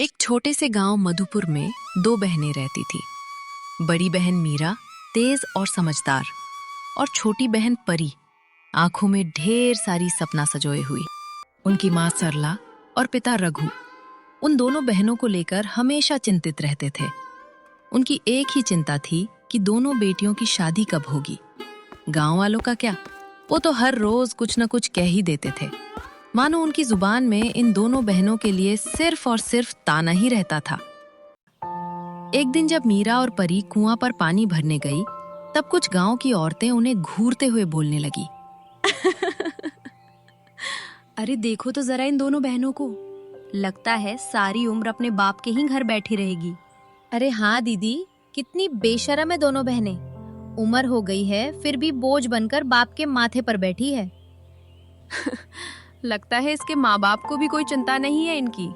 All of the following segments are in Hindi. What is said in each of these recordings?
एक छोटे से गांव मधुपुर में दो बहनें रहती थी। बड़ी बहन मीरा तेज और समझदार, और छोटी बहन परी आंखों में ढेर सारी सपना सजोए हुई। उनकी माँ सरला और पिता रघु उन दोनों बहनों को लेकर हमेशा चिंतित रहते थे। उनकी एक ही चिंता थी कि दोनों बेटियों की शादी कब होगी। गांव वालों का क्या, वो तो हर रोज कुछ न कुछ कह ही देते थे, मानो उनकी जुबान में इन दोनों बहनों के लिए सिर्फ और सिर्फ ताना ही रहता था। एक दिन जब मीरा और परी कुआं पर पानी भरने गई, तब कुछ गांव की औरतें उन्हें घूरते हुए बोलने लगी। अरे देखो तो जरा इन दोनों बहनों को, लगता है सारी उम्र अपने बाप के ही घर बैठी रहेगी। अरे हाँ दीदी, कितनी बेशर्म है दोनों बहनें। उम्र हो गई है फिर भी बोझ बनकर बाप के माथे पर बैठी है। लगता है इसके माँ बाप को भी कोई चिंता नहीं है इनकी।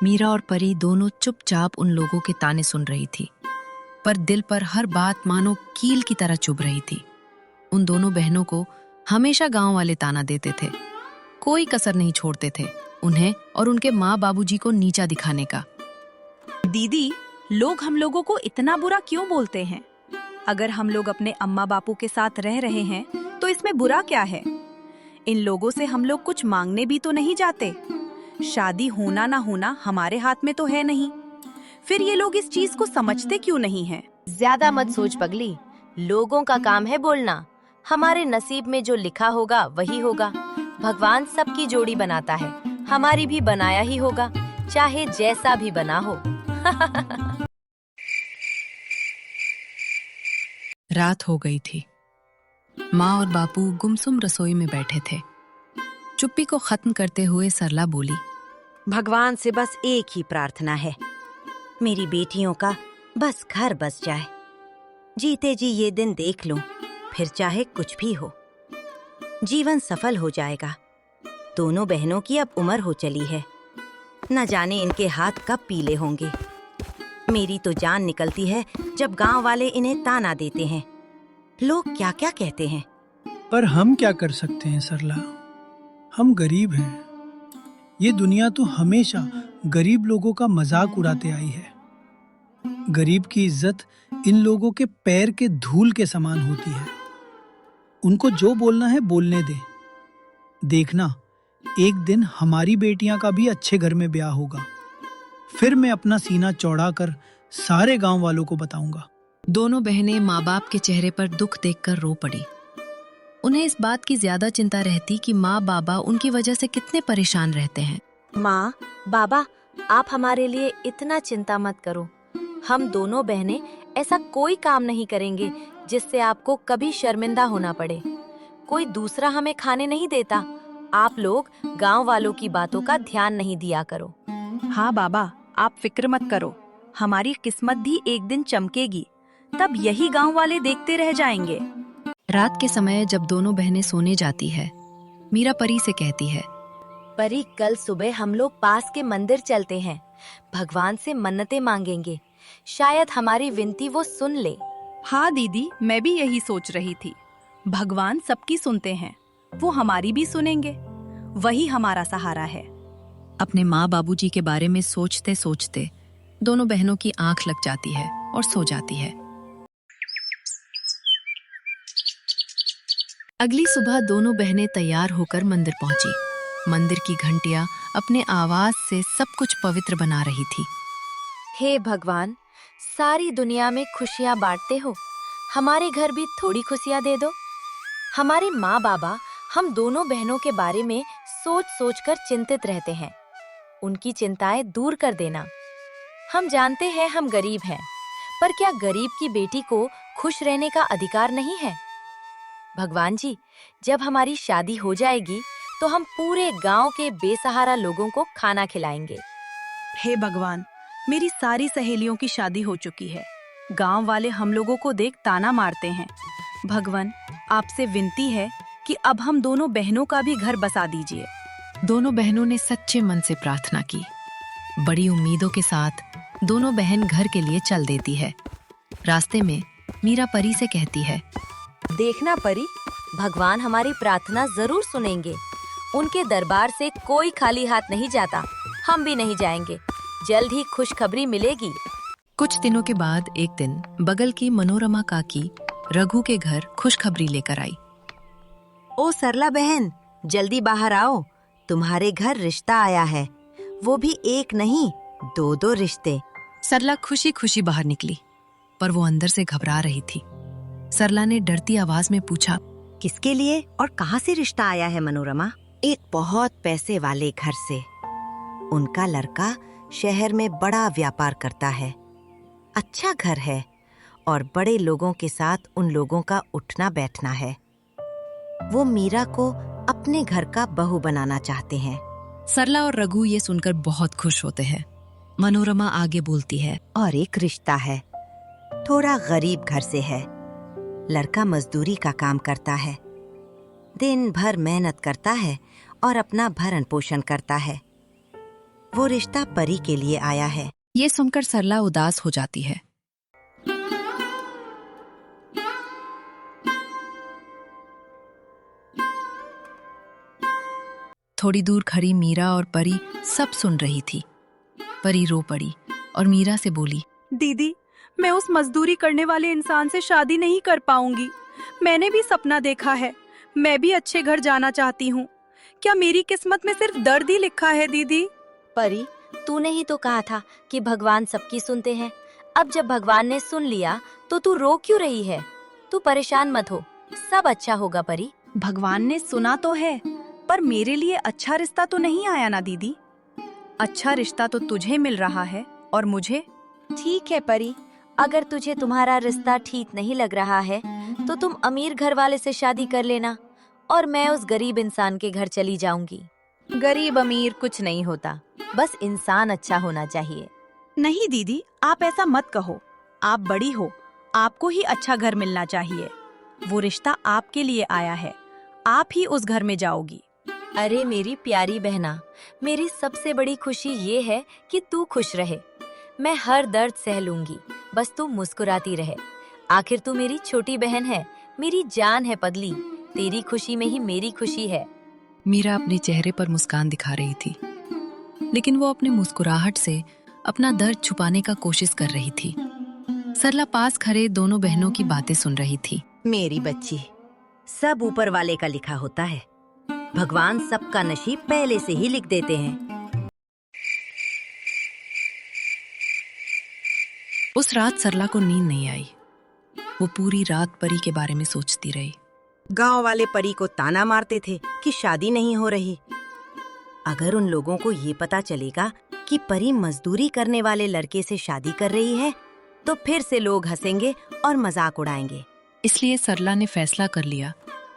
मीरा और परी दोनों चुपचाप उन लोगों के ताने सुन रही थी, पर दिल पर हर बात मानो कील की तरह चुभ रही थी। उन दोनों बहनों को हमेशा गांव वाले ताना देते थे, कोई कसर नहीं छोड़ते थे उन्हें और उनके माँ बाबूजी को नीचा दिखाने का। दीदी, लोग हम लोगों को इतना बुरा क्यों बोलते हैं? अगर हम लोग अपने अम्मा बापू के साथ रह रहे हैं तो इसमें बुरा क्या है? इन लोगों से हम लोग कुछ मांगने भी तो नहीं जाते। शादी होना ना होना हमारे हाथ में तो है नहीं। फिर ये लोग इस चीज को समझते क्यों नहीं हैं? ज्यादा मत सोच पगली, लोगों का काम है बोलना। हमारे नसीब में जो लिखा होगा वही होगा। भगवान सबकी जोड़ी बनाता है, हमारी भी बनाया ही होगा, चाहे जैसा भी बना हो। रात हो गई थी। माँ और बापू गुमसुम रसोई में बैठे थे। चुप्पी को खत्म करते हुए सरला बोली, भगवान से बस एक ही प्रार्थना है, मेरी बेटियों का बस घर बस जाए। जीते जी ये दिन देख लूं, फिर चाहे कुछ भी हो, जीवन सफल हो जाएगा। दोनों बहनों की अब उम्र हो चली है, न जाने इनके हाथ कब पीले होंगे। मेरी तो जान निकलती है जब गांव वाले इन्हें ताना देते हैं। लोग क्या क्या कहते हैं। पर हम क्या कर सकते हैं सरला, हम गरीब हैं। ये दुनिया तो हमेशा गरीब लोगों का मजाक उड़ाते आई है। गरीब की इज्जत इन लोगों के पैर के धूल के समान होती है। उनको जो बोलना है बोलने दे। देखना, एक दिन हमारी बेटियां का भी अच्छे घर में ब्याह होगा, फिर मैं अपना सीना चौड़ा कर सारे गांव वालों को बताऊंगा। दोनों बहनें माँ बाप के चेहरे पर दुख देखकर रो पड़ी। उन्हें इस बात की ज्यादा चिंता रहती कि माँ बाबा उनकी वजह से कितने परेशान रहते हैं। माँ बाबा, आप हमारे लिए इतना चिंता मत करो। हम दोनों बहनें ऐसा कोई काम नहीं करेंगे जिससे आपको कभी शर्मिंदा होना पड़े। कोई दूसरा हमें खाने नहीं देता। आप लोग गांव वालों की बातों का ध्यान नहीं दिया करो। हाँ बाबा, आप फिक्र मत करो, हमारी किस्मत भी एक दिन चमकेगी, तब यही गांव वाले देखते रह जाएंगे। रात के समय जब दोनों बहनें सोने जाती है, मीरा परी से कहती है, परी, कल सुबह हम लोग पास के मंदिर चलते हैं, भगवान से मन्नतें मांगेंगे, शायद हमारी विनती वो सुन ले। हाँ दीदी, मैं भी यही सोच रही थी। भगवान सबकी सुनते हैं, वो हमारी भी सुनेंगे। वही हमारा सहारा है। अपने माँ बाबूजी के बारे में सोचते सोचते दोनों बहनों की आंख लग जाती है और सो जाती है। अगली सुबह दोनों बहनें तैयार होकर मंदिर पहुंची। मंदिर की घंटियां अपने आवाज से सब कुछ पवित्र बना रही थी। हे भगवान, सारी दुनिया में खुशियाँ बांटते हो, हमारे घर भी थोड़ी खुशियाँ दे दो। हमारे माँ बाबा हम दोनों बहनों के बारे में सोच सोच कर चिंतित रहते हैं, उनकी चिंताएं दूर कर देना। हम जानते हैं हम गरीब हैं, पर क्या गरीब की बेटी को खुश रहने का अधिकार नहीं है? भगवान जी, जब हमारी शादी हो जाएगी तो हम पूरे गांव के बेसहारा लोगों को खाना खिलाएंगे। हे भगवान, मेरी सारी सहेलियों की शादी हो चुकी है। गांव वाले हम लोगों को देख ताना मारते हैं। भगवान, आपसे विनती है कि अब हम दोनों बहनों का भी घर बसा दीजिए। दोनों बहनों ने सच्चे मन से प्रार्थना की। बड़ी उम्मीदों के साथ दोनों बहन घर के लिए चल देती है। रास्ते में मीरा परी से कहती है, देखना परी, भगवान हमारी प्रार्थना जरूर सुनेंगे। उनके दरबार से कोई खाली हाथ नहीं जाता। हम भी नहीं जाएंगे। जल्द ही खुशखबरी मिलेगी। कुछ दिनों के बाद एक दिन बगल की मनोरमा काकी रघु के घर खुशखबरी लेकर आई। ओ सरला बहन, जल्दी बाहर आओ, तुम्हारे घर रिश्ता आया है। वो भी एक नहीं, दो रिश्ते। सरला खुशी खुशी बाहर निकली, पर वो अंदर से घबरा रही थी। सरला ने डरती आवाज में पूछा, किसके लिए और कहाँ से रिश्ता आया है मनोरमा? एक बहुत पैसे वाले घर से। उनका लड़का शहर में बड़ा व्यापार करता है। अच्छा घर है और बड़े लोगों के साथ उन लोगों का उठना बैठना है। वो मीरा को अपने घर का बहू बनाना चाहते हैं। सरला और रघु ये सुनकर बहुत खुश होते हैं। मनोरमा आगे बोलती है, और एक रिश्ता है, थोड़ा गरीब घर से है। लड़का मजदूरी का काम करता है, दिन भर मेहनत करता है और अपना भरण पोषण करता है। वो रिश्ता परी के लिए आया है। ये सुनकर सरला उदास हो जाती है। थोड़ी दूर खड़ी मीरा और परी सब सुन रही थी। परी रो पड़ी और मीरा से बोली, दीदी, मैं उस मजदूरी करने वाले इंसान से शादी नहीं कर पाऊंगी। मैंने भी सपना देखा है, मैं भी अच्छे घर जाना चाहती हूँ। क्या मेरी किस्मत में सिर्फ दर्द ही लिखा है दीदी? परी, तूने ही तो कहा था कि भगवान सबकी सुनते हैं। अब जब भगवान ने सुन लिया तो तू रो क्यों रही है? तू परेशान मत हो, सब अच्छा होगा परी। भगवान ने सुना तो है, पर मेरे लिए अच्छा रिश्ता तो नहीं आया ना दीदी। अच्छा रिश्ता तो तुझे मिल रहा है और मुझे। ठीक है परी, अगर तुझे तुम्हारा रिश्ता ठीक नहीं लग रहा है तो तुम अमीर घर वाले से शादी कर लेना और मैं उस गरीब इंसान के घर चली जाऊंगी। गरीब अमीर कुछ नहीं होता, बस इंसान अच्छा होना चाहिए। नहीं दीदी, आप ऐसा मत कहो। आप बड़ी हो, आपको ही अच्छा घर मिलना चाहिए। वो रिश्ता आपके लिए आया है, आप ही उस घर में जाओगी। अरे मेरी प्यारी बहना, मेरी सबसे बड़ी खुशी ये है कि तू खुश रहे। मैं हर दर्द सह लूंगी, बस तू मुस्कुराती रहे। आखिर तू मेरी छोटी बहन है, मेरी जान है पगली। तेरी खुशी में ही मेरी खुशी है। मीरा अपने चेहरे पर मुस्कान दिखा रही थी, लेकिन वो अपने मुस्कुराहट से अपना दर्द छुपाने का कोशिश कर रही थी। सरला पास खड़े दोनों बहनों की बातें सुन रही थी। मेरी बच्ची, सब ऊपर वाले का लिखा होता है। भगवान सबका नसीब पहले से ही लिख देते हैं। उस रात सरला को नींद नहीं आई। वो पूरी रात परी के बारे में सोचती रही। गांव वाले परी को ताना मारते थे कि शादी नहीं हो रही। अगर उन लोगों को ये पता चलेगा कि परी मजदूरी करने वाले लड़के से शादी कर रही है तो फिर से लोग हंसेंगे और मजाक उड़ाएंगे। इसलिए सरला ने फैसला कर लिया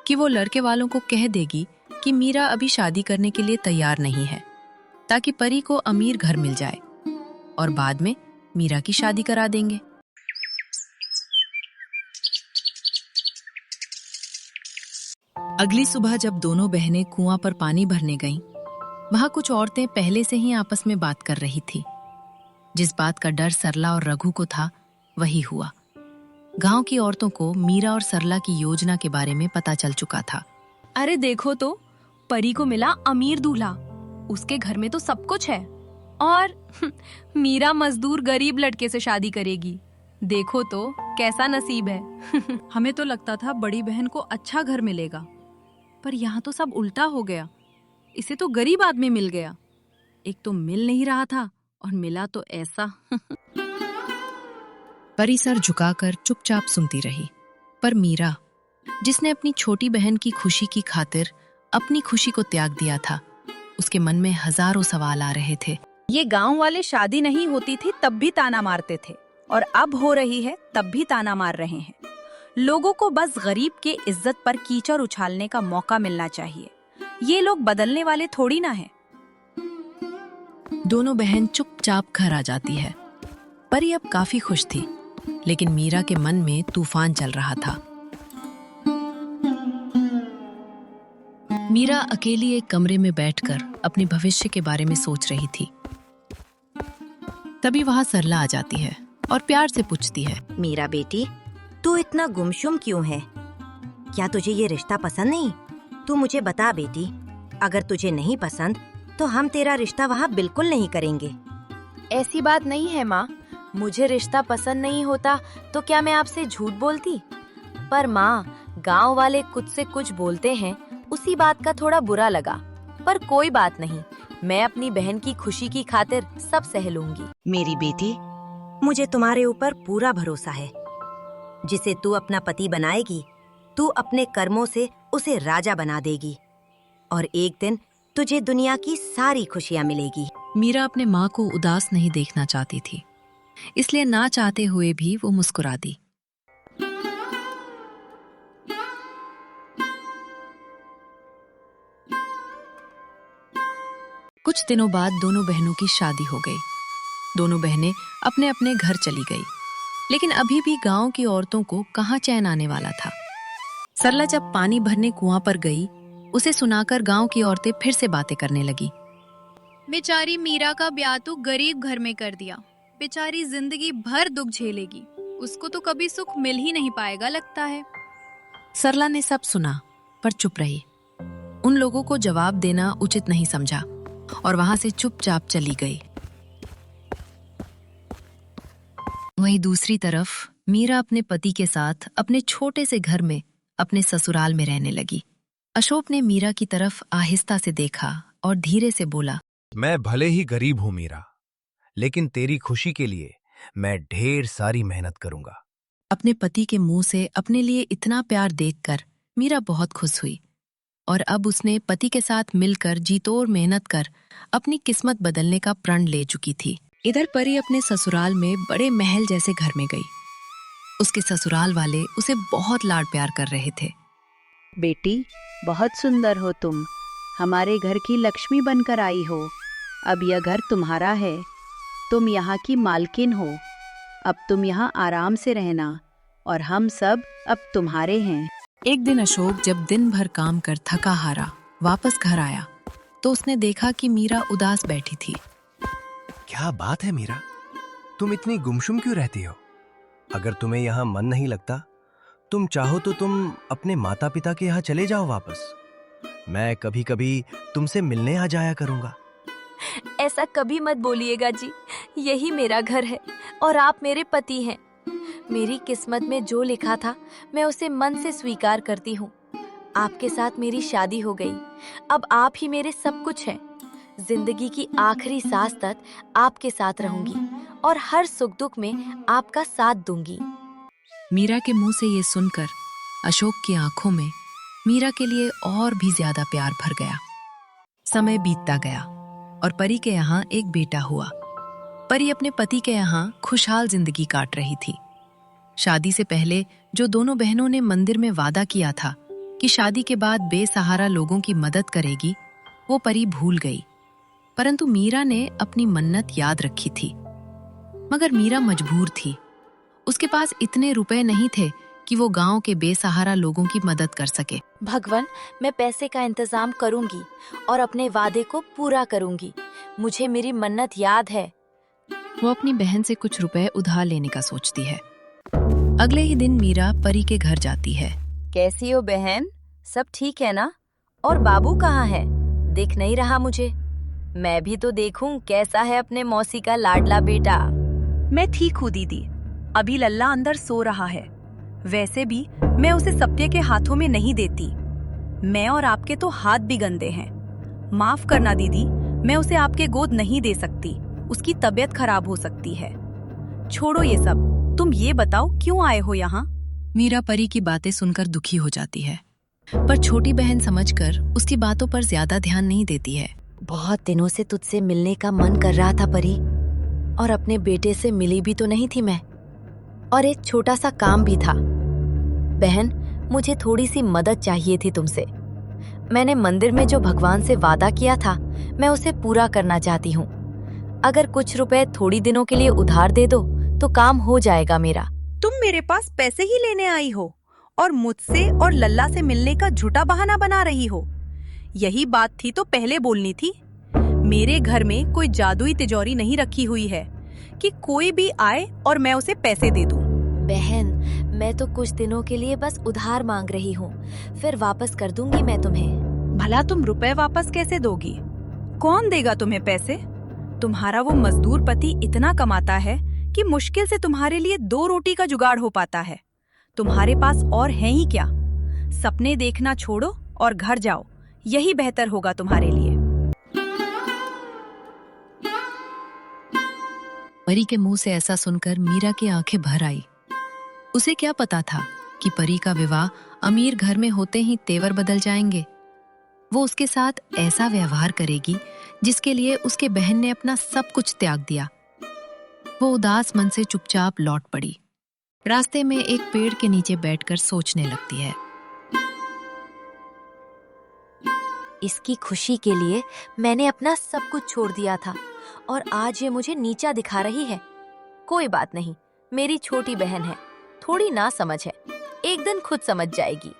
कि वो लड़के वालों को कह देगी कि मीरा अभी शादी करने के लिए तैयार नहीं है, ताकि परी को अमीर घर मिल जाए और बाद में मीरा की शादी करा देंगे। अगली सुबह जब दोनों बहनें कुआं पर पानी भरने गईं, वहां कुछ औरतें पहले से ही आपस में बात कर रही थी। जिस बात का डर सरला और रघु को था, वही हुआ। गांव की औरतों को मीरा और सरला की योजना के बारे में पता चल चुका था। अरे देखो तो, परी को मिला अमीर दूल्हा। उसके घर में तो सब कुछ है और मीरा मजदूर गरीब लड़के से शादी करेगी। देखो तो कैसा नसीब है। हमें तो लगता था बड़ी बहन को अच्छा घर मिलेगा, पर यहाँ तो सब उल्टा हो गया। इसे तो गरीब आदमी मिल गया। एक तो मिल नहीं रहा था और मिला तो ऐसा। परी सर झुकाकर चुपचाप सुनती रही, पर मीरा, जिसने अपनी छोटी बहन की खुशी की खातिर अपनी खुशी को त्याग दिया था, उसके मन में हजारों सवाल आ रहे थे। ये गांव वाले शादी नहीं होती थी तब भी ताना मारते थे, और अब हो रही है तब भी ताना मार रहे हैं। लोगों को बस गरीब के इज्जत पर कीचड़ उछालने का मौका मिलना चाहिए। ये लोग बदलने वाले थोड़ी ना हैं। दोनों बहन चुपचाप घर आ जाती है। परी अब काफी खुश थी, लेकिन मीरा के मन में तूफान चल रहा था। मीरा अकेली एक कमरे में बैठकर अपने भविष्य के बारे में सोच रही थी। तभी वहां सरला आ जाती है और प्यार से पूछती है, मीरा बेटी, तू इतना गुमसुम क्यों है? क्या तुझे ये रिश्ता पसंद नहीं? तू मुझे बता बेटी, अगर तुझे नहीं पसंद तो हम तेरा रिश्ता वहाँ बिल्कुल नहीं करेंगे। ऐसी बात नहीं है माँ, मुझे रिश्ता पसंद नहीं होता तो क्या मैं आपसे झूठ बोलती? पर माँ, गांव वाले कुछ से कुछ बोलते हैं, उसी बात का थोड़ा बुरा लगा। पर कोई बात नहीं, मैं अपनी बहन की खुशी की खातिर सब सह लूंगी। मेरी बेटी, मुझे तुम्हारे ऊपर पूरा भरोसा है। जिसे तू अपना पति बनाएगी, तू अपने कर्मों से उसे राजा बना देगी और एक दिन तुझे दुनिया की सारी खुशियाँ मिलेगी। मीरा अपने माँ को उदास नहीं देखना चाहती थी, इसलिए ना चाहते हुए भी वो मुस्कुरा दी। कुछ दिनों बाद दोनों बहनों की शादी हो गई। दोनों बहनें अपने अपने घर चली गई, लेकिन अभी भी गांव की औरतों को कहाँ चैन आने वाला था। सरला जब पानी भरने कुआं पर गई, उसे सुनाकर गांव की औरतें फिर से बातें करने लगी। बेचारी मीरा का ब्याह तो गरीब घर में कर दिया। बेचारी जिंदगी भर दुख झेलेगी, उसको तो कभी सुख मिल ही नहीं पाएगा लगता है। सरला ने सब सुना पर चुप रही। उन लोगों को जवाब देना उचित नहीं समझा और वहां से चुपचाप चली गई। वहीं दूसरी तरफ मीरा अपने पति के साथ अपने छोटे से घर में अपने ससुराल में रहने लगी। अशोक ने मीरा की तरफ आहिस्ता से देखा और धीरे से बोला, मैं भले ही गरीब हूं मीरा, लेकिन तेरी खुशी के लिए मैं ढेर सारी मेहनत करूंगा। अपने पति के मुंह से अपने लिए इतना प्यार देखकर मीरा बहुत खुश हुई और अब उसने पति के साथ मिलकर जीतोड़ मेहनत कर अपनी किस्मत बदलने का प्रण ले चुकी थी। इधर परी अपने ससुराल में बड़े महल जैसे घर में गई। उसके ससुराल वाले उसे बहुत लाड प्यार कर रहे थे। बेटी, बहुत सुंदर हो तुम, हमारे घर की लक्ष्मी बनकर आई हो। अब यह घर तुम्हारा है, तुम यहाँ की मालकिन हो। अब तुम यहाँ आराम से रहना और हम सब अब तुम्हारे हैं। एक दिन अशोक जब दिन भर काम कर थका हारा वापस घर आया तो उसने देखा कि मीरा उदास बैठी थी। क्या बात है मीरा, तुम इतनी गुमसुम क्यों रहती हो? अगर तुम्हें यहाँ मन नहीं लगता, तुम चाहो तो तुम अपने माता पिता के यहाँ चले जाओ वापस। मैं कभी कभी तुमसे मिलने आ जाया करूंगा। ऐसा कभी मत बोलिएगा जी, यही मेरा घर है और आप मेरे पति हैं। मेरी किस्मत में जो लिखा था मैं उसे मन से स्वीकार करती हूँ। आपके साथ मेरी शादी हो गई, अब आप ही मेरे सब कुछ हैं। जिंदगी की आखिरी सांस तक आपके साथ रहूंगी और हर सुख दुख में आपका साथ दूंगी। मीरा के मुंह से ये सुनकर अशोक की आंखों में मीरा के लिए और भी ज्यादा प्यार भर गया। समय बीतता गया और परी के यहाँ एक बेटा हुआ। परी अपने पति के यहाँ खुशहाल जिंदगी काट रही थी। शादी से पहले जो दोनों बहनों ने मंदिर में वादा किया था कि शादी के बाद बेसहारा लोगों की मदद करेगी, वो परी भूल गई। परंतु मीरा ने अपनी मन्नत याद रखी थी। मगर मीरा मजबूर थी। उसके पास इतने रुपए नहीं थे कि वो गांव के बेसहारा लोगों की मदद कर सके। भगवान, मैं पैसे का इंतजाम करूंगी और अपने वादे को पूरा करूंगी। मुझे मेरी मन्नत याद है। वो अपनी बहन से कुछ रुपए उधार लेने का सोचती है। अगले ही दिन मीरा परी के घर जाती है। कैसी हो बहन, सब ठीक है ना? और बाबू कहाँ है? दिख नहीं रहा मुझे। मैं भी तो देखूं कैसा है अपने मौसी का लाडला बेटा। मैं ठीक हूँ दीदी, अभी लल्ला अंदर सो रहा है। वैसे भी मैं उसे सत्य के हाथों में नहीं देती। मैं और आपके तो हाथ भी गंदे हैं। माफ करना दीदी, मैं उसे आपके गोद नहीं दे सकती, उसकी तबीयत खराब हो सकती है। छोड़ो ये सब, तुम ये बताओ क्यों आए हो यहाँ? मीरा परी की बातें सुनकर दुखी हो जाती है, पर छोटी बहन समझकर उसकी बातों पर ज्यादा ध्यान नहीं देती है। बहुत दिनों से तुझसे मिलने का मन कर रहा था परी, और अपने बेटे से मिली भी तो नहीं थी मैं, और एक छोटा सा काम भी था। बहन, मुझे थोड़ी सी मदद चाहिए थी तुमसे। मैंने मंदिर में जो भगवान से वादा किया था, मैं उसे पूरा करना चाहती हूँ। अगर कुछ रुपए थोड़ी दिनों के लिए उधार दे दो तो काम हो जाएगा मेरा। तुम मेरे पास पैसे ही लेने आई हो और मुझसे और लल्ला से मिलने का झूठा बहाना बना रही हो। यही बात थी तो पहले बोलनी थी। मेरे घर में कोई जादुई तिजोरी नहीं रखी हुई है कि कोई भी आए और मैं उसे पैसे दे दूं। बहन, मैं तो कुछ दिनों के लिए बस उधार मांग रही हूँ, फिर वापस कर दूंगी मैं तुम्हें। भला तुम रुपए वापस कैसे दोगी? कौन देगा तुम्हें पैसे? तुम्हारा वो मजदूर पति इतना कमाता है कि मुश्किल से तुम्हारे लिए 2 रोटी का जुगाड़ हो पाता है। तुम्हारे पास और है ही क्या? सपने देखना छोड़ो और घर जाओ, यही बेहतर होगा तुम्हारे लिए। परी के मुंह से ऐसा सुनकर मीरा की आंखें भर आई। उसे क्या पता था कि परी का विवाह अमीर घर में होते ही तेवर बदल जाएंगे। वो उसके साथ ऐसा व्यवहार करेगी जिसके लिए उसके बहन ने अपना सब कुछ त्याग दिया। वो उदास मन से चुपचाप लौट पड़ी। रास्ते में एक पेड़ के नीचे बैठकर सोचने लगती है। इसकी खुशी के लिए मैंने अपना सब कुछ छोड़ दिया था और आज ये मुझे नीचा दिखा रही है। कोई बात नहीं, मेरी छोटी बहन है, थोड़ी ना समझ है, एक दिन खुद समझ जाएगी।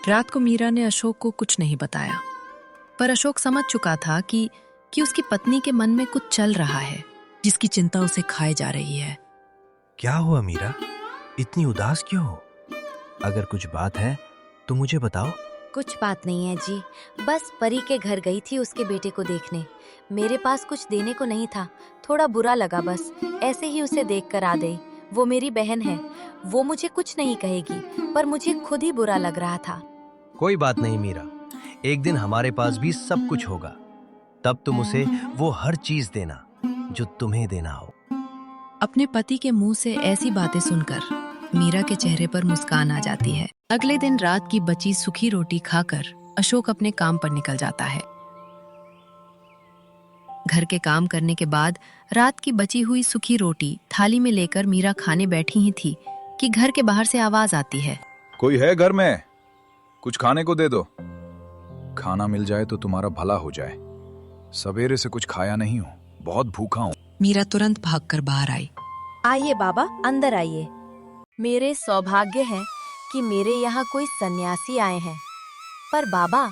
रात को मीरा ने अशोक को कुछ नहीं बताया, पर अशोक समझ चुका था कि उसकी पत्नी के मन में कुछ चल रहा है जिसकी चिंता उसे खाए जा रही है। क्या हुआ मीरा, इतनी उदास क्यों हो? अगर कुछ बात है तो मुझे बताओ। कुछ बात नहीं है जी, बस परी के घर गई थी उसके बेटे को देखने। मेरे पास कुछ देने को नहीं था, थोड़ा बुरा लगा, बस ऐसे ही उसे देख कर आ गई। वो मेरी बहन है, वो मुझे कुछ नहीं कहेगी, पर मुझे खुद ही बुरा लग रहा था। कोई बात नहीं मीरा, एक दिन हमारे पास भी सब कुछ होगा, तब तुम उसे वो हर चीज देना जो तुम्हें देना हो। अपने पति के मुंह से ऐसी बातें सुनकर मीरा के चेहरे पर मुस्कान आ जाती है। अगले दिन रात की बची सूखी रोटी खाकर अशोक अपने काम पर निकल जाता है। घर के काम करने के बाद रात की बची हुई सूखी रोटी थाली में लेकर मीरा खाने बैठी ही थी कि घर के बाहर से आवाज आती है। कोई है घर में? कुछ खाने को दे दो। खाना मिल जाए तो तुम्हारा भला हो जाए। सवेरे से कुछ खाया नहीं हूँ, बहुत भूखा हूँ। मीरा तुरंत भागकर बाहर आई। आइए बाबा, अंदर आइए। मेरे सौभाग्य है कि मेरे यहाँ कोई सन्यासी आए हैं। पर बाबा,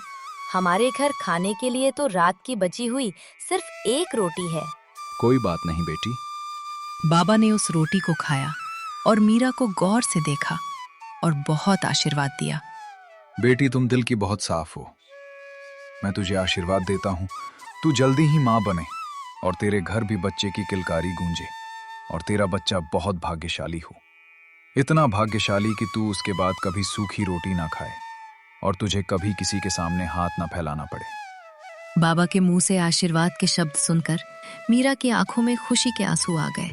हमारे घर खाने के लिए तो रात की बची हुई सिर्फ एक रोटी है। कोई बात नहीं बेटी। बाबा ने उस रोटी को खाया और मीरा को गौर से देखा और बहुत आशीर्वाद दिया। बेटी, तुम दिल की बहुत साफ हो। मैं तुझे आशीर्वाद देता हूँ, तू जल्दी ही माँ बने और तेरे घर भी बच्चे की किलकारी गूंजे और तेरा बच्चा बहुत भाग्यशाली हो। इतना भाग्यशाली कि तू उसके बाद कभी सूखी रोटी ना खाए और तुझे कभी किसी के सामने हाथ ना फैलाना पड़े। बाबा के मुंह से आशीर्वाद के शब्द सुनकर मीरा की आंखों में खुशी के आंसू आ गए।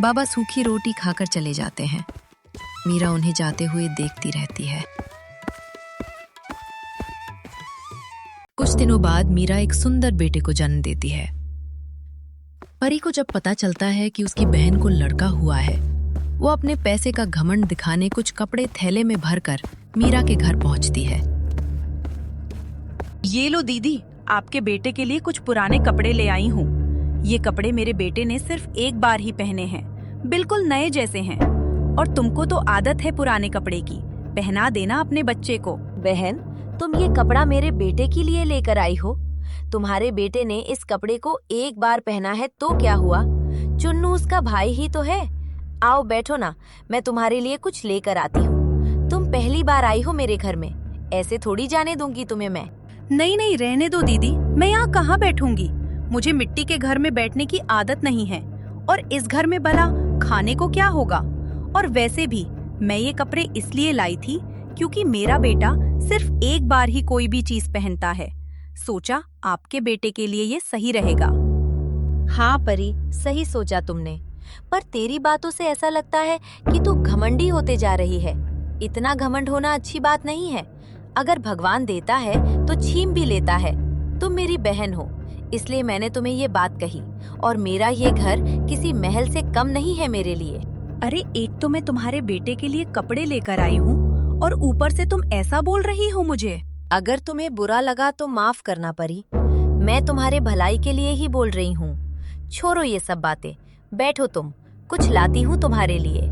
बाबा सूखी रोटी खाकर चले जाते हैं। मीरा उन्हें जाते हुए देखती रहती है। कुछ दिनों बाद मीरा एक सुंदर बेटे को जन्म देती है। परी को जब पता चलता है कि उसकी बहन को लड़का हुआ है, वो अपने पैसे का घमंड दिखाने कुछ कपड़े थैले में भरकर मीरा के घर पहुंचती है। ये लो दीदी, आपके बेटे के लिए कुछ पुराने कपड़े ले आई हूँ। ये कपड़े मेरे बेटे ने सिर्फ एक बार ही पहने हैं, बिल्कुल नए जैसे हैं। और तुमको तो आदत है पुराने कपड़े की, पहना देना अपने बच्चे को। बहन, तुम ये कपड़ा मेरे बेटे के लिए लेकर आई हो? तुम्हारे बेटे ने इस कपड़े को एक बार पहना है तो क्या हुआ? चुन्नू उसका भाई ही तो है। आओ बैठो ना, मैं तुम्हारे लिए कुछ लेकर आती हूँ। तुम पहली बार आई हो मेरे घर में, ऐसे थोड़ी जाने दूंगी तुम्हें मैं। नहीं नहीं, रहने दो दीदी, मैं यहाँ कहाँ बैठूंगी? मुझे मिट्टी के घर में बैठने की आदत नहीं है। और इस घर में भला खाने को क्या होगा? और वैसे भी मैं ये कपड़े इसलिए लाई थी क्योंकि मेरा बेटा सिर्फ एक बार ही कोई भी चीज पहनता है। सोचा आपके बेटे के लिए ये सही रहेगा। हाँ परी, सही सोचा तुमने, पर तेरी बातों से ऐसा लगता है कि तू घमंडी होते जा रही है। इतना घमंड होना अच्छी बात नहीं है। अगर भगवान देता है तो छीन भी लेता है। तुम मेरी बहन हो, इसलिए मैंने तुम्हें ये बात कही। और मेरा ये घर किसी महल से कम नहीं है मेरे लिए। अरे, एक तो मैं तुम्हारे बेटे के लिए कपड़े लेकर आई हूँ और ऊपर से तुम ऐसा बोल रही हो मुझे। अगर तुम्हें बुरा लगा तो माफ करना परी, मैं तुम्हारे भलाई के लिए ही बोल रही हूँ। छोड़ो ये सब बातें, बैठो तुम, कुछ लाती हूँ तुम्हारे लिए।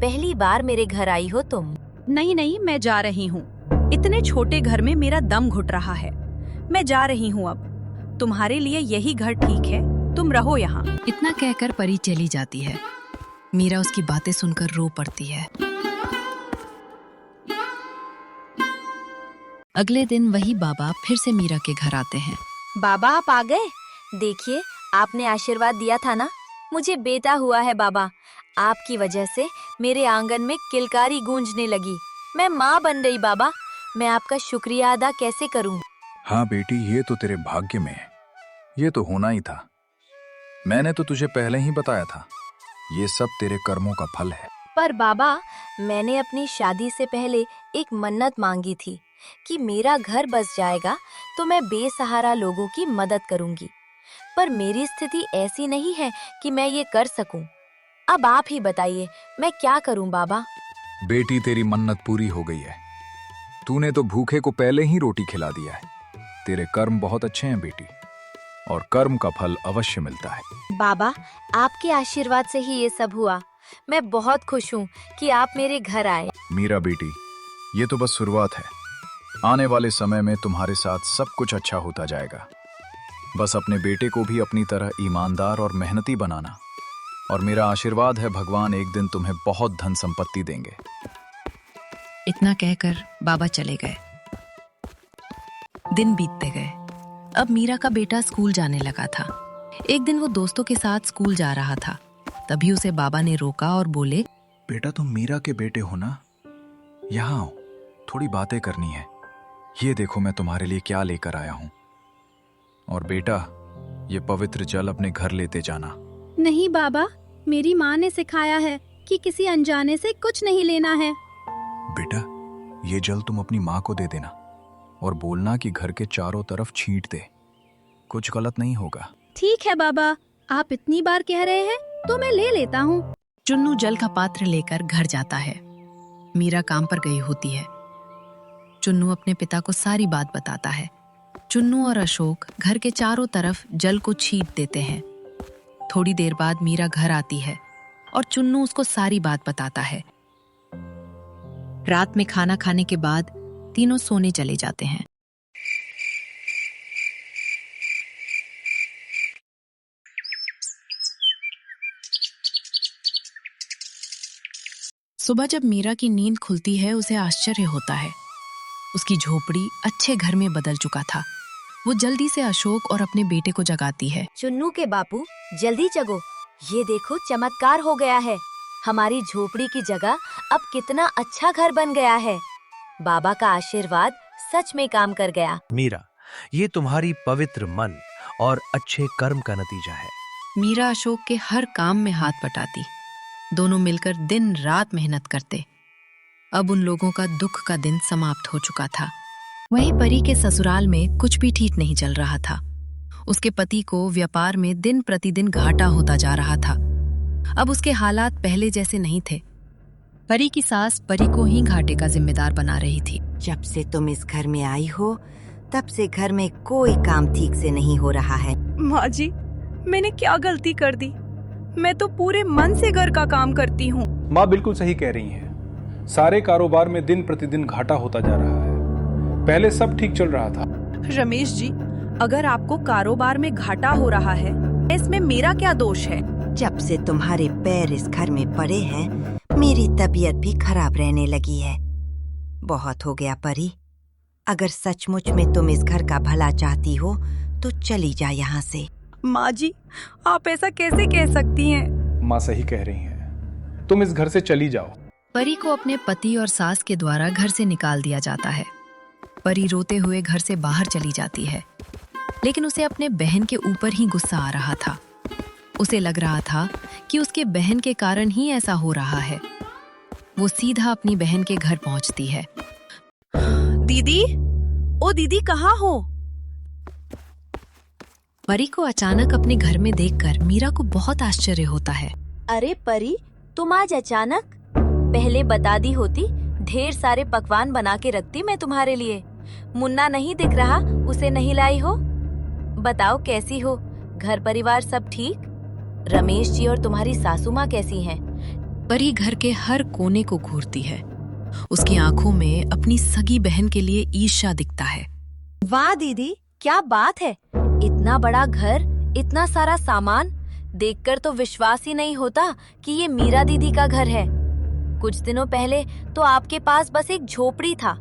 पहली बार मेरे घर आई हो तुम। नहीं नहीं, मैं जा रही हूँ। इतने छोटे घर में मेरा दम घुट रहा है। मैं जा रही हूँ अब। तुम्हारे लिए यही घर ठीक है, तुम रहो यहाँ। इतना कहकर परी चली जाती है। मीरा उसकी बातें सुनकर रो पड़ती है। अगले दिन वही बाबा फिर से मीरा के घर आते हैं। बाबा आप आ गए। देखिए, आपने आशीर्वाद दिया था ना, मुझे बेटा हुआ है बाबा। आपकी वजह से मेरे आंगन में किलकारी गूंजने लगी। मैं माँ बन गई बाबा। मैं आपका शुक्रिया अदा कैसे करूं? हाँ बेटी, ये तो तेरे भाग्य में है। ये तो होना ही था। मैंने तो तुझे पहले ही बताया था, ये सब तेरे कर्मों का फल है। पर बाबा, मैंने अपनी शादी से पहले एक मन्नत मांगी थी कि मेरा घर बस जाएगा तो मैं बेसहारा लोगों की मदद करूंगी। पर मेरी स्थिति ऐसी नहीं है कि मैं ये कर सकूं। अब आप ही बताइए, मैं क्या करूं बाबा? बेटी, तेरी मन्नत पूरी हो गई है। तूने तो भूखे को पहले ही रोटी खिला दिया है। तेरे कर्म बहुत अच्छे हैं बेटी, और कर्म का फल अवश्य मिलता है। बाबा, आपके आशीर्वाद से ही ये सब हुआ। मैं बहुत खुश हूँ कि आप मेरे घर आए। मीरा बेटी, ये तो बस शुरुआत है। आने वाले समय में तुम्हारे साथ सब कुछ अच्छा होता जाएगा। बस अपने बेटे को भी अपनी तरह ईमानदार और मेहनती बनाना, और मेरा आशीर्वाद है भगवान एक दिन तुम्हें बहुत धन संपत्ति देंगे। इतना कहकर बाबा चले गए। दिन बीतते गए। अब मीरा का बेटा स्कूल जाने लगा था। एक दिन वो दोस्तों के साथ स्कूल जा रहा था। तभी उसे बाबा ने रोका और बोले, बेटा, तुम मीरा के बेटे हो ना? यहाँ आओ, थोड़ी बातें करनी है। ये देखो मैं तुम्हारे लिए क्या लेकर आया हूँ। और बेटा, ये पवित्र जल अपने घर लेते जाना। नहीं बाबा, मेरी माँ ने सिखाया है कि किसी अनजाने से कुछ नहीं लेना है। बेटा, ये जल तुम अपनी माँ को दे देना और बोलना कि घर के चारों तरफ छींट दे। कुछ गलत नहीं होगा। ठीक है बाबा, आप इतनी बार कह रहे हैं तो मैं ले लेता हूँ। चुन्नू जल का पात्र लेकर घर जाता है। मीरा काम पर गई होती है। चुन्नू अपने पिता को सारी बात बताता है। चुन्नू और अशोक घर के चारों तरफ जल को छींट देते हैं। थोड़ी देर बाद मीरा घर आती है और चुन्नू उसको सारी बात बताता है। रात में खाना खाने के बाद तीनों सोने चले जाते हैं। सुबह जब मीरा की नींद खुलती है, उसे आश्चर्य होता है। उसकी झोपड़ी अच्छे घर में बदल चुका था। वो जल्दी से अशोक और अपने बेटे को जगाती है। चुन्नू के बापू, जल्दी जगो। ये देखो, चमत्कार हो गया है। हमारी झोपड़ी की जगह अब कितना अच्छा घर बन गया है। बाबा का आशीर्वाद सच में काम कर गया। मीरा, ये तुम्हारी पवित्र मन और अच्छे कर्म का नतीजा है। मीरा अशोक के हर काम में हाथ बटाती। दोनों मिलकर दिन रात मेहनत करते। अब उन लोगों का दुख का दिन समाप्त हो चुका था। वहीं परी के ससुराल में कुछ भी ठीक नहीं चल रहा था। उसके पति को व्यापार में दिन प्रतिदिन घाटा होता जा रहा था। अब उसके हालात पहले जैसे नहीं थे। परी की सास परी को ही घाटे का जिम्मेदार बना रही थी। जब से तुम इस घर में आई हो, तब से घर में कोई काम ठीक से नहीं हो रहा है। माँ जी, मैंने क्या गलती कर दी? मैं तो पूरे मन से घर का काम करती हूँ। माँ बिल्कुल सही कह रही हैं। सारे कारोबार में दिन प्रतिदिन घाटा होता जा रहा है। पहले सब ठीक चल रहा था। रमेश जी, अगर आपको कारोबार में घाटा हो रहा है, इसमें मेरा क्या दोष है? जब से तुम्हारे पैर इस घर में पड़े हैं, मेरी तबीयत भी खराब रहने लगी है। बहुत हो गया परी। अगर सचमुच में तुम इस घर का भला चाहती हो तो चली जा यहाँ से। माँ जी, आप ऐसा कैसे कह सकती हैं? माँ सही कह रही हैं। तुम इस घर से चली जाओ। परी को अपने पति और सास के द्वारा घर से निकाल दिया जाता है। परी रोते हुए घर से बाहर चली जाती है, लेकिन उसे अपने बहन के ऊपर ही गुस्सा आ रहा था। उसे लग रहा था कि उसके बहन के कारण ही ऐसा हो रहा है। वो सीधा अपनी बहन के घर पहुंचती है। दीदी, ओ दीदी, कहाँ हो? परी को अचानक अपने घर में देखकर मीरा को बहुत आश्चर्य होता है। अरे परी, तुम आज अचानक? पहले बता दी होती, ढेर सारे पकवान बना के रखती मैं तुम्हारे लिए। मुन्ना नहीं दिख रहा, उसे नहीं लाई हो? बताओ कैसी हो? घर परिवार सब ठीक? रमेश जी और तुम्हारी सासू माँ कैसी हैं? परी घर के हर कोने को घूरती है। उसकी आंखों में अपनी सगी बहन के लिए ईर्ष्या दिखता है। वाह दीदी, क्या बात है! इतना बड़ा घर, इतना सारा सामान, देखकर तो विश्वास ही नहीं होता कि ये मीरा दीदी का घर है। कुछ दिनों पहले तो आपके पास बस एक झोपड़ी था,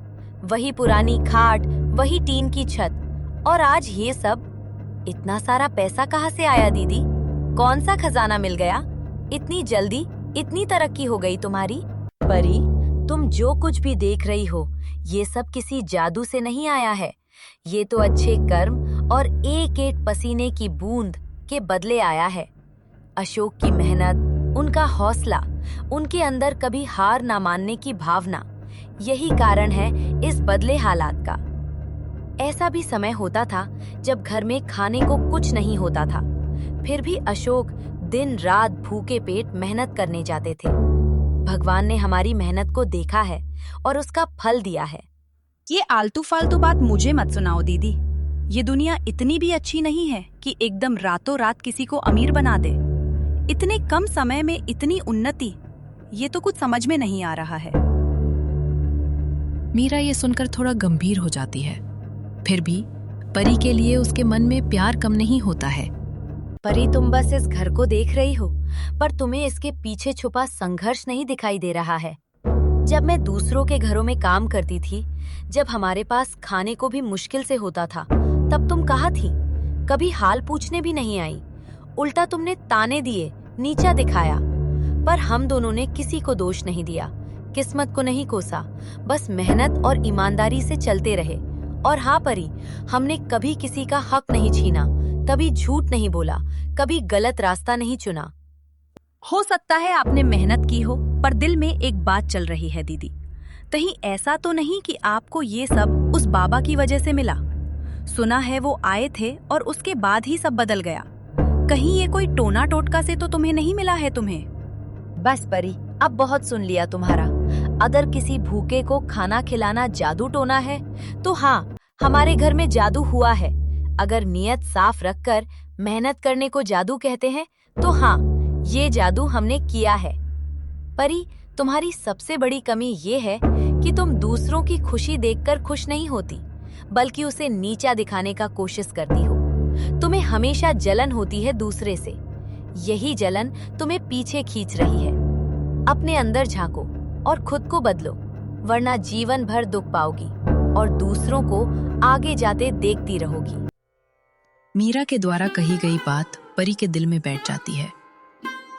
वही पुरानी खाट, वही टीन की छत, और आज ये सब। इतना सारा पैसा कहाँ से आया दीदी? कौन सा खजाना मिल गया? इतनी जल्दी इतनी तरक्की हो गई तुम्हारी? परी, तुम जो कुछ भी देख रही हो, ये सब किसी जादू से नहीं आया है। ये तो अच्छे कर्म और एक एक पसीने की बूंद के बदले आया है। अशोक की मेहनत, उनका हौसला, उनके अंदर कभी हार ना मानने की भावना, यही कारण है इस बदले हालात का। ऐसा भी समय होता था जब घर में खाने को कुछ नहीं होता था, फिर भी अशोक दिन रात भूखे पेट मेहनत करने जाते थे। भगवान ने हमारी मेहनत को देखा है और उसका फल दिया है। ये आलतू फालतू बात मुझे मत सुनाओ दीदी। ये दुनिया इतनी भी अच्छी नहीं है कि एकदम रातों रात किसी को अमीर बना दे। इतने कम समय में इतनी उन्नति, ये तो कुछ समझ में नहीं आ रहा है। मीरा ये सुनकर थोड़ा गंभीर हो जाती है। फिर भी परी के लिए उसके मन में प्यार कम नहीं होता है। परी, तुम बस इस घर को देख रही हो, पर तुम्हें इसके पीछे छुपा संघर्ष नहीं दिखाई दे रहा है। जब मैं दूसरों के घरों में काम करती थी, जब हमारे पास खाने को भी मुश्किल से होता था, तब तुम कहाँ थी? कभी हाल पूछने भी नहीं आई। उल्टा तुमने ताने दिए, नीचा दिखाया। पर हम दोनों ने किसी को दोष नहीं दिया, किस्मत को नहीं कोसा, बस मेहनत और ईमानदारी से चलते रहे। और हाँ परी, हमने कभी किसी का हक नहीं छीना, कभी झूठ नहीं बोला, कभी गलत रास्ता नहीं चुना। हो सकता है आपने मेहनत की हो, पर दिल में एक बात चल रही है दीदी। कहीं ऐसा तो नहीं कि आपको ये सब उस बाबा की वजह से मिला? सुना है वो आए थे और उसके बाद ही सब बदल गया। कहीं ये कोई टोना टोटका से तो तुम्हें नहीं मिला है तुम्हें? बस परी, अब बहुत सुन लिया तुम्हारा। अगर किसी भूखे को खाना खिलाना जादू टोना है, तो हाँ, हमारे घर में जादू हुआ है। अगर नियत साफ रखकर मेहनत करने को जादू कहते हैं, तो हाँ, ये जादू हमने किया है। परी, तुम्हारी सबसे बड़ी कमी ये है कि तुम दूसरों की खुशी देखकर खुश नहीं होती, बल्कि उसे नीचा दिखाने का कोशिश करती हो। तुम्हें हमेशा जलन होती है दूसरे से। यही जलन तुम्हें पीछे खींच रही है। अपने अंदर झांको और खुद को बदलो, वरना जीवन भर दुख पाओगी और दूसरों को आगे जाते देखती रहोगी। मीरा के द्वारा कही गई बात परी के दिल में बैठ जाती है।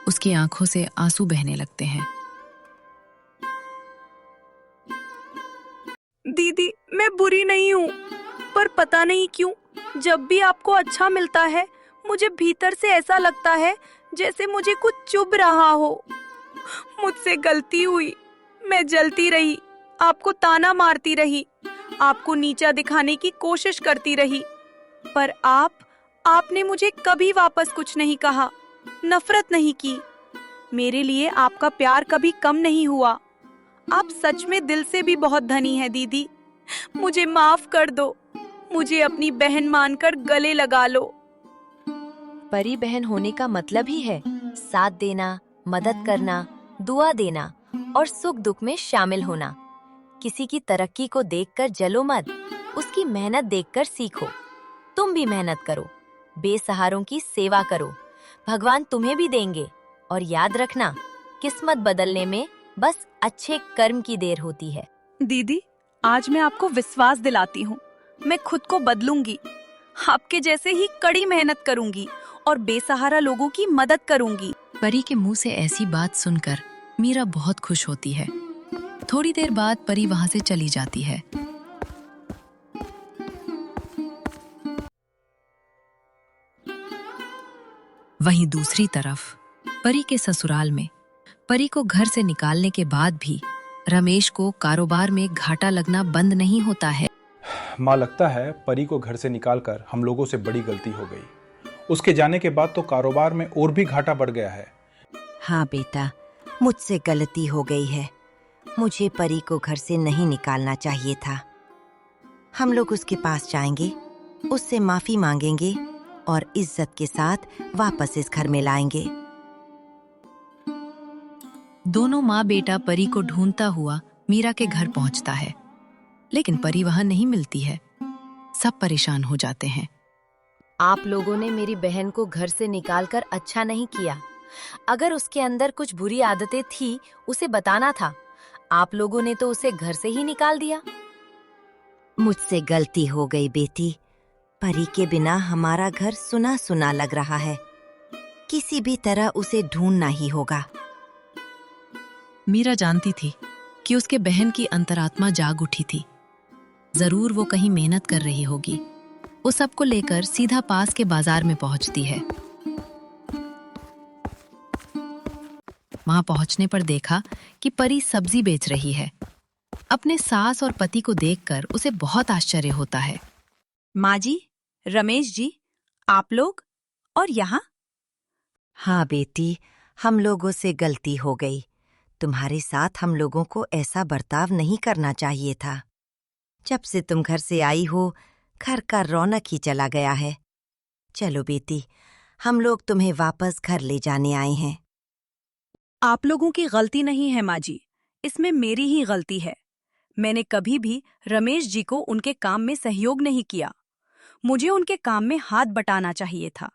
उसकी आंखों से आंसू बहने लगते हैं। दीदी, मैं बुरी नहीं हूँ, पर पता नहीं क्यों जब भी आपको अच्छा मिलता है, मुझे भीतर से ऐसा लगता है जैसे मुझे कुछ चुभ रहा हो। मुझसे गलती हुई, मैं जलती रही, आपको ताना मारती रही, आपको नीचा दिखाने की कोशिश करती रही, पर आपने मुझे कभी वापस कुछ नहीं कहा, नफरत नहीं की। मेरे लिए आपका प्यार कभी कम नहीं हुआ। आप सच में दिल से भी बहुत धनी हैं दीदी। मुझे माफ कर दो, मुझे अपनी बहन मानकर गले लगा लो। परी बहन होने का मतलब ही है साथ देना, मदद करना, दुआ देना और सुख दुख में शामिल होना। किसी की तरक्की को देखकर जलो मत, उसकी मेहनत देखकर सीखो। तुम भी मेहनत करो, बेसहारों की सेवा करो, भगवान तुम्हें भी देंगे। और याद रखना, किस्मत बदलने में बस अच्छे कर्म की देर होती है। दीदी, आज मैं आपको विश्वास दिलाती हूँ, मैं खुद को बदलूंगी, आपके जैसे ही कड़ी मेहनत करूंगी और बेसहारा लोगों की मदद करूंगी। परी के मुंह से ऐसी बात सुनकर मीरा बहुत खुश होती है। थोड़ी देर बाद परी वहां से चली जाती है। वहीं दूसरी तरफ परी के ससुराल में परी को घर से निकालने के बाद भी रमेश को कारोबार में घाटा लगना बंद नहीं होता है। माँ, लगता है परी को घर से निकालकर हम लोगों से बड़ी गलती हो गई। उसके जाने के बाद तो कारोबार में और भी घाटा बढ़ गया है। हाँ बेटा, मुझसे गलती हो गई है। मुझे परी को घर से नहीं निकालना चाहिए था। हम लोग उसके पास जाएंगे, उससे माफी मांगेंगे और इज्जत के साथ वापस इस घर में लाएंगे। दोनों माँ बेटा परी को ढूंढता हुआ मीरा के घर पहुंचता है, लेकिन परी वहां नहीं मिलती है। सब परेशान हो जाते हैं। आप लोगों ने मेरी बहन को घर से निकालकर अच्छा नहीं किया। अगर उसके अंदर कुछ बुरी आदतें थी, उसे बताना था। आप लोगों ने तो उसे घर से ही निकाल दिया। मुझसे गलती हो गई बेटी। परी के बिना हमारा घर सुना सुना लग रहा है। किसी भी तरह उसे ढूंढना ही होगा। मीरा जानती थी कि उसके बहन की अंतरात्मा जाग उठी थी। जरूर वो कहीं मेहनत कर रही होगी। वो सबको लेकर सीधा पास के बाजार में पहुंचती है। वहां पहुंचने पर देखा कि परी सब्जी बेच रही है। अपने सास और पति को देखकर उसे बहुत आश्चर्य होता है। माँ जी, रमेश जी, आप लोग और यहाँ? हाँ बेटी, हम लोगों से गलती हो गई। तुम्हारे साथ हम लोगों को ऐसा बर्ताव नहीं करना चाहिए था। जब से तुम घर से आई हो, घर का रौनक ही चला गया है। चलो बेटी, हम लोग तुम्हें वापस घर ले जाने आए हैं। आप लोगों की गलती नहीं है माँ जी, इसमें मेरी ही गलती है। मैंने कभी भी रमेश जी को उनके काम में सहयोग नहीं किया। मुझे उनके काम में हाथ बटाना चाहिए था,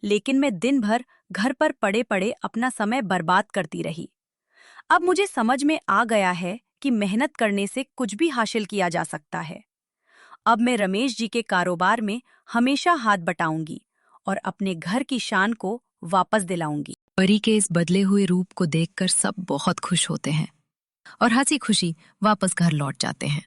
लेकिन मैं दिन भर घर पर पड़े पड़े अपना समय बर्बाद करती रही। अब मुझे समझ में आ गया है कि मेहनत करने से कुछ भी हासिल किया जा सकता है। अब मैं रमेश जी के कारोबार में हमेशा हाथ बटाऊंगी और अपने घर की शान को वापस दिलाऊंगी। परी के इस बदले हुए रूप को देखकर सब बहुत खुश होते हैं और हंसी खुशी वापस घर लौट जाते हैं।